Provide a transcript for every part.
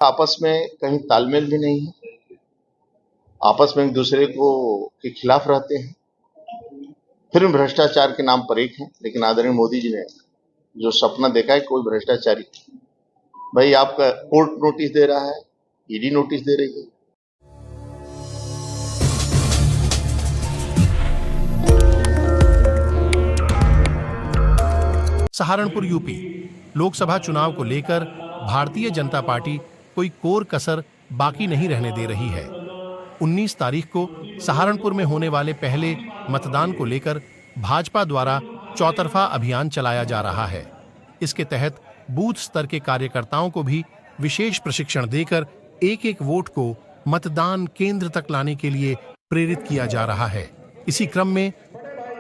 आपस में कहीं तालमेल भी नहीं है, आपस में एक दूसरे को के खिलाफ रहते हैं, फिर भी भ्रष्टाचार के नाम पर एक है। लेकिन आदरणीय मोदी जी ने जो सपना देखा है कोई भ्रष्टाचारी, भाई आपका कोर्ट नोटिस दे रहा है, ईडी नोटिस दे रही है। सहारनपुर यूपी लोकसभा चुनाव को लेकर भारतीय जनता पार्टी कोई कोर कसर बाकी नहीं रहने दे रही है। 19 तारीख को सहारनपुर में होने वाले पहले मतदान को लेकर भाजपा द्वारा चौतरफा अभियान चलाया जा रहा है। इसके तहत बूथ स्तर के कार्यकर्ताओं को भी विशेष प्रशिक्षण देकर एक-एक वोट को मतदान केंद्र तक लाने के लिए प्रेरित किया जा रहा है। इसी क्रम में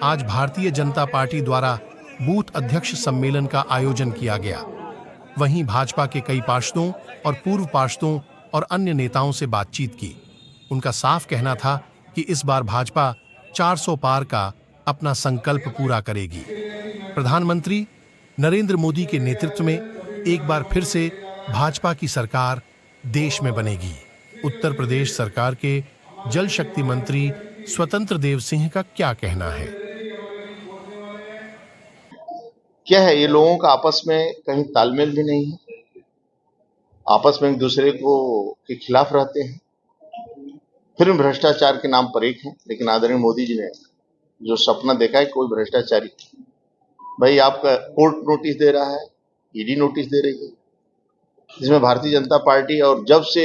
आज भारतीय जनता पार्टी द्वारा बूथ अध्यक्ष सम्मेलन का आयोजन किया गया। वहीं भाजपा के कई पार्षदों और पूर्व पार्षदों और अन्य नेताओं से बातचीत की। उनका साफ कहना था कि इस बार भाजपा 400 पार का अपना संकल्प पूरा करेगी। प्रधानमंत्री नरेंद्र मोदी के नेतृत्व में एक बार फिर से भाजपा की सरकार देश में बनेगी। उत्तर प्रदेश सरकार के जल शक्ति मंत्री स्वतंत्र देव सिंह का क्या कहना है? क्या है, ये लोगों का आपस में कहीं तालमेल भी नहीं है, आपस में एक दूसरे को के खिलाफ रहते हैं, फिर भी भ्रष्टाचार के नाम पर एक है। लेकिन आदरणीय मोदी जी ने जो सपना देखा है कोई भ्रष्टाचारी, भाई आपका कोर्ट नोटिस दे रहा है, ईडी नोटिस दे रही है, जिसमें भारतीय जनता पार्टी और जब से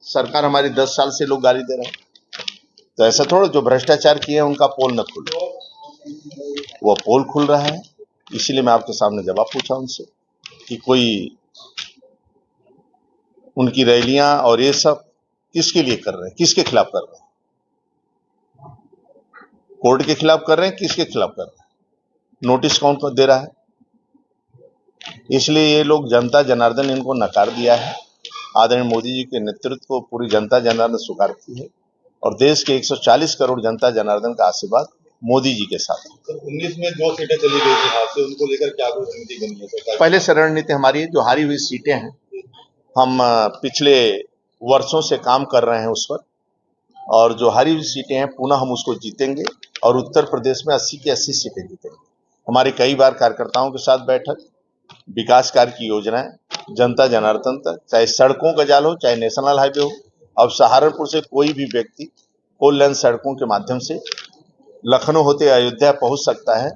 सरकार हमारी 10 साल से लोग गाली दे रहे हैं, तो ऐसा थोड़ा जो भ्रष्टाचार किए हैं उनका पोल न खुले, वो पोल खुल रहा है। इसीलिए मैं आपके सामने जवाब पूछा उनसे कि कोई उनकी रैलियां और ये सब किसके लिए कर रहे हैं, किसके खिलाफ कर रहे हैं? कोर्ट के खिलाफ कर रहे हैं, किसके खिलाफ कर रहे हैं? नोटिस कौन को दे रहा है? इसलिए ये लोग जनता जनार्दन इनको नकार दिया है। आदरणीय मोदी जी के नेतृत्व को पूरी जनता जनार्दन स्वीकार की है और देश के 140 करोड़ जनता जनार्दन का आशीर्वाद मोदी जी के साथ। 19 में 2 सीटें चली गई थी हाथ से, उनको लेकर क्या कोई रणनीति बनी है? पहले से रणनीति हमारी जो हारी हुई सीटें हैं, हम पिछले वर्षों से काम कर रहे हैं उस पर, और जो हारी हुई सीटें हैं पुनः हम उसको जीतेंगे और उत्तर प्रदेश में 80 की 80 सीटें जीतेंगे। हमारे कई बार कार्यकर्ताओं के साथ बैठक, विकास कार्य की योजनाएं जनता जनार्दन तक, चाहे सड़कों का जाल हो, चाहे नेशनल हाईवे हो। अब सहारनपुर से कोई भी व्यक्ति 4 लेन सड़कों के माध्यम से लखनऊ होते अयोध्या पहुंच सकता है,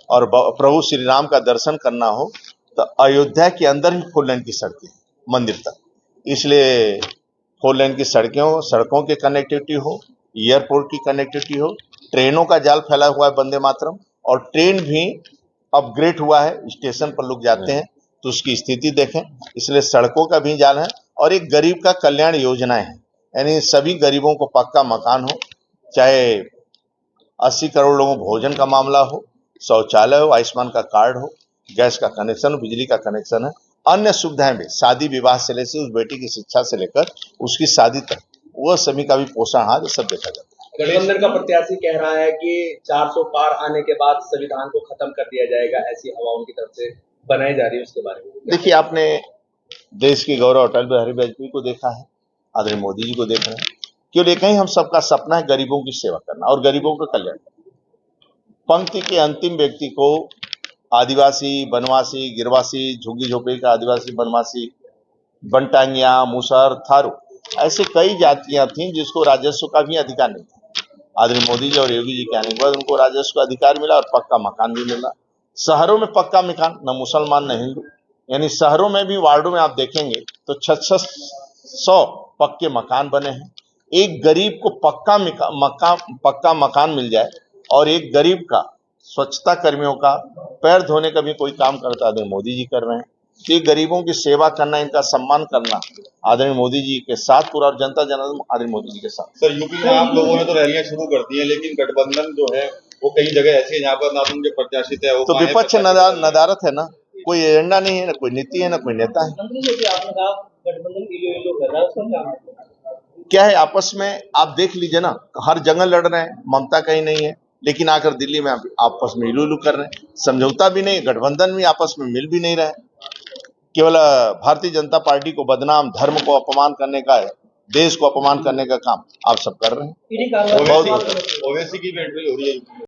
और प्रभु श्री राम का दर्शन करना हो तो अयोध्या के अंदर ही 4 लेन की सड़कें मंदिर तक। इसलिए 4 लेन की सड़कों की कनेक्टिविटी हो, एयरपोर्ट की कनेक्टिविटी हो, ट्रेनों का जाल फैला हुआ है वंदे मातरम, और ट्रेन भी अपग्रेड हुआ है, स्टेशन पर लोग जाते हैं तो उसकी स्थिति देखें। इसलिए सड़कों का भी जाल है और एक गरीब का कल्याण योजना है, यानी सभी गरीबों को पक्का मकान हो, चाहे 80 करोड़ लोगों को भोजन का मामला हो, शौचालय हो, आयुष्मान का कार्ड हो, गैस का कनेक्शन हो, बिजली का कनेक्शन है, अन्य सुविधाएं भी, शादी विवाह से लेकर उस बेटी की शिक्षा से लेकर उसकी शादी तक, वह सभी का भी पोषण आहार सब देखा जाता है। गठबंधन का प्रत्याशी कह रहा है कि 400 पार आने के बाद संविधान को खत्म कर दिया जाएगा, ऐसी हवा उनकी तरफ से बनाई जा रही है, उसके बारे में देखिए, आपने देश के गौरव अटल बिहारी वाजपेयी को देखा है, आदरणीय मोदी जी को देख रहे हैं। क्यों देखें, हम सबका सपना है गरीबों की सेवा करना और गरीबों का कल्याण करना। पंक्ति के अंतिम व्यक्ति को आदिवासी, वनवासी, गिरवासी, झुग्गी झोपड़ी का आदिवासी, वनवासी, बनटांगिया, मुसहर, थारू, ऐसे कई जातियां थीं जिसको राजस्व का भी अधिकार नहीं था। आदरणीय मोदी जी और योगी जी के आने के बाद उनको राजस्व का अधिकार मिला और पक्का मकान भी मिला। शहरों में पक्का मकान, न मुसलमान न हिंदू, यानी शहरों में भी वार्डों में आप देखेंगे तो 600 पक्के मकान बने हैं। एक गरीब को पक्का मकान मिल जाए और एक गरीब का, स्वच्छता कर्मियों का पैर धोने का भी कोई काम करता है, मोदी जी कर रहे हैं। तो ये गरीबों की सेवा करना, इनका सम्मान करना आदरणीय मोदी जी के साथ पूरा, और जनता जनार्दन आदरणीय मोदी जी के साथ। सर, यूपी में आप लोगों ने तो रैलियां शुरू कर दी हैं, लेकिन गठबंधन जो है वो कई जगह ऐसी है जहाँ पर ना उनके प्रत्याशी तय हो पाए। तो विपक्ष नदारत है ना, कोई एजेंडा नहीं है, ना कोई नीति है, ना कोई नेता है। क्या है, आपस में आप देख लीजिए ना, हर जगह लड़ रहे हैं, ममता कहीं नहीं है, लेकिन आकर दिल्ली में आपस में इलू इलू कर रहे हैं, समझौता भी नहीं, गठबंधन भी आपस में मिल भी नहीं रहे। केवल भारतीय जनता पार्टी को बदनाम, धर्म को अपमान करने का, देश को अपमान करने का काम आप सब कर रहे हैं। ईडी कार्रवाई बहुत ओवैसी की भी एंट्री हो रही है।